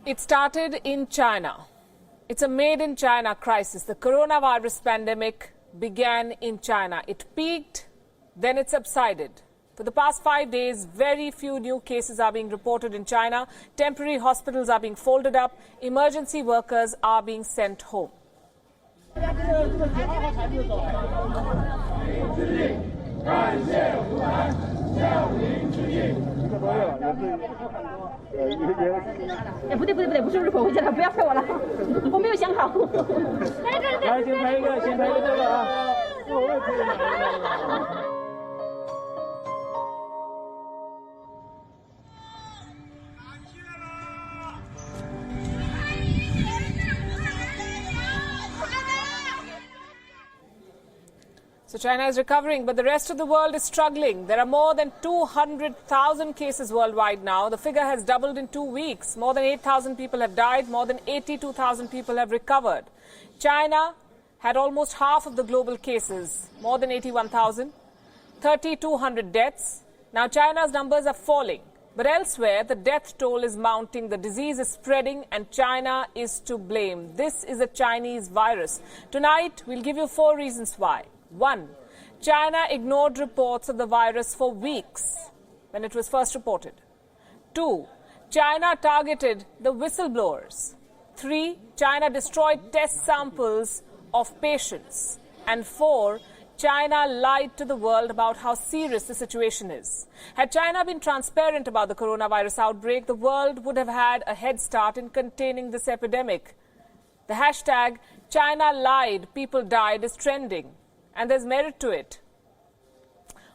It started in China. It's a made-in-China crisis. The coronavirus pandemic began in China. It peaked, then it subsided. For the past 5 days, very few new cases are being reported in China. Temporary hospitals are being folded up. Emergency workers are being sent home. So China is recovering, but the rest of the world is struggling. There are more than 200,000 cases worldwide now. The figure has doubled in 2 weeks. More than 8,000 people have died. More than 82,000 people have recovered. China had almost half of the global cases, more than 81,000, 3,200 deaths. Now China's numbers are falling. But elsewhere, the death toll is mounting, the disease is spreading, and China is to blame. This is a Chinese virus. Tonight, we'll give you 4 reasons why. 1. China ignored reports of the virus for weeks when it was first reported. 2. China targeted the whistleblowers. 3. China destroyed test samples of patients. And 4. China lied to the world about how serious the situation is. Had China been transparent about the coronavirus outbreak, the world would have had a head start in containing this epidemic. The hashtag China lied, people died is trending. And there's merit to it.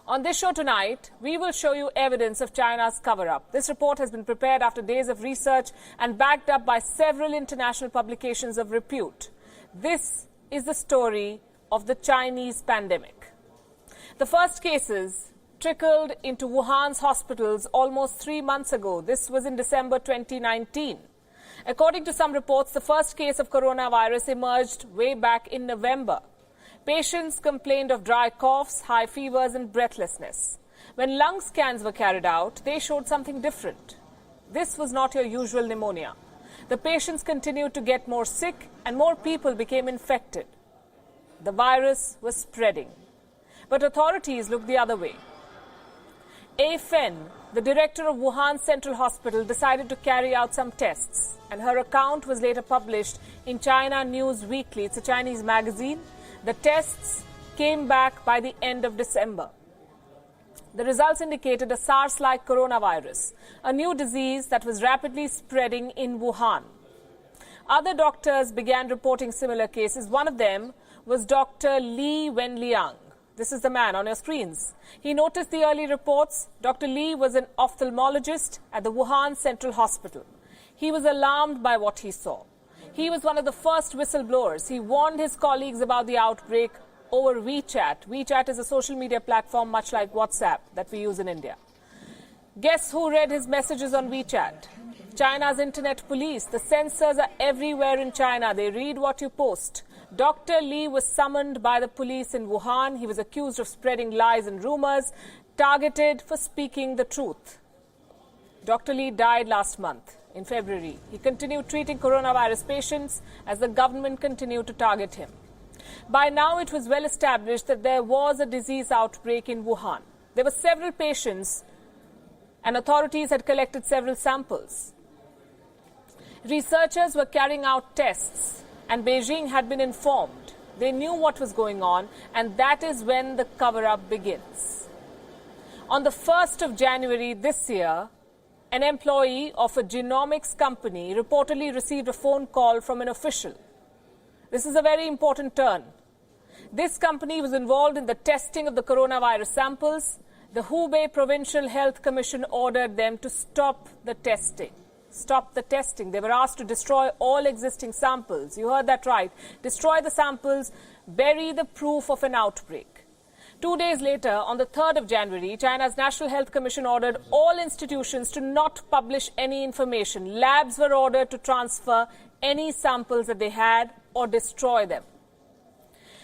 On this show tonight, we will show you evidence of China's cover-up. This report has been prepared after days of research and backed up by several international publications of repute. This is the story of the Chinese pandemic. The first cases trickled into Wuhan's hospitals almost 3 months ago. This was in December 2019. According to some reports, the first case of coronavirus emerged way back in November. Patients complained of dry coughs, high fevers and breathlessness. When lung scans were carried out, they showed something different. This was not your usual pneumonia. The patients continued to get more sick and more people became infected. The virus was spreading. But authorities looked the other way. A. Fen, the director of Wuhan Central Hospital, decided to carry out some tests, and her account was later published in China News Weekly. It's a Chinese magazine. The tests came back by the end of December. The results indicated a SARS-like coronavirus, a new disease that was rapidly spreading in Wuhan. Other doctors began reporting similar cases. One of them was Dr. Li Wenliang. This is the man on your screens. He noticed the early reports. Dr. Li was an ophthalmologist at the Wuhan Central Hospital. He was alarmed by what he saw. He was one of the first whistleblowers. He warned his colleagues about the outbreak over WeChat. WeChat is a social media platform much like WhatsApp that we use in India. Guess who read his messages on WeChat? China's internet police. The censors are everywhere in China. They read what you post. Dr. Li was summoned by the police in Wuhan. He was accused of spreading lies and rumors, targeted for speaking the truth. Dr. Li died last month. In February, he continued treating coronavirus patients as the government continued to target him. By now, it was well established that there was a disease outbreak in Wuhan. There were several patients and authorities had collected several samples. Researchers were carrying out tests and Beijing had been informed. They knew what was going on, and that is when the cover-up begins. On the 1st of January this year, an employee of a genomics company reportedly received a phone call from an official. This is a very important turn. This company was involved in the testing of the coronavirus samples. The Hubei Provincial Health Commission ordered them to stop the testing. Stop the testing. They were asked to destroy all existing samples. You heard that right. Destroy the samples, bury the proof of an outbreak. 2 days later, on the 3rd of January, China's National Health Commission ordered all institutions to not publish any information. Labs were ordered to transfer any samples that they had or destroy them.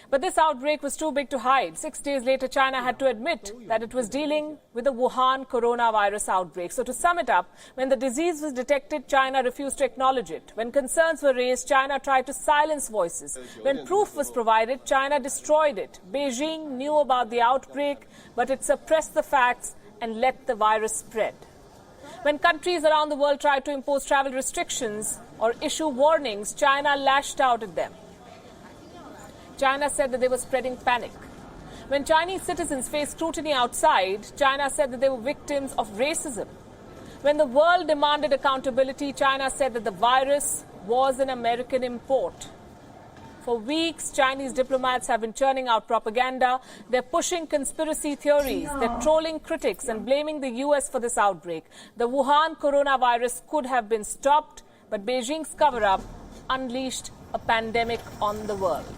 But this outbreak was too big to hide. 6 days later, China had to admit that it was dealing with the Wuhan Coronavirus outbreak. So to sum it up, when the disease was detected, China refused to acknowledge it. When concerns were raised, China tried to silence voices. When proof was provided, China destroyed it. Beijing knew about the outbreak, but it suppressed the facts and let the virus spread. When countries around the world tried to impose travel restrictions or issue warnings, China lashed out at them. China said that they were spreading panic. When Chinese citizens faced scrutiny outside, China said that they were victims of racism. When the world demanded accountability, China said that the virus was an American import. For weeks, Chinese diplomats have been churning out propaganda. They're pushing conspiracy theories. They're trolling critics and blaming the US for this outbreak. The Wuhan coronavirus could have been stopped, but Beijing's cover-up unleashed a pandemic on the world.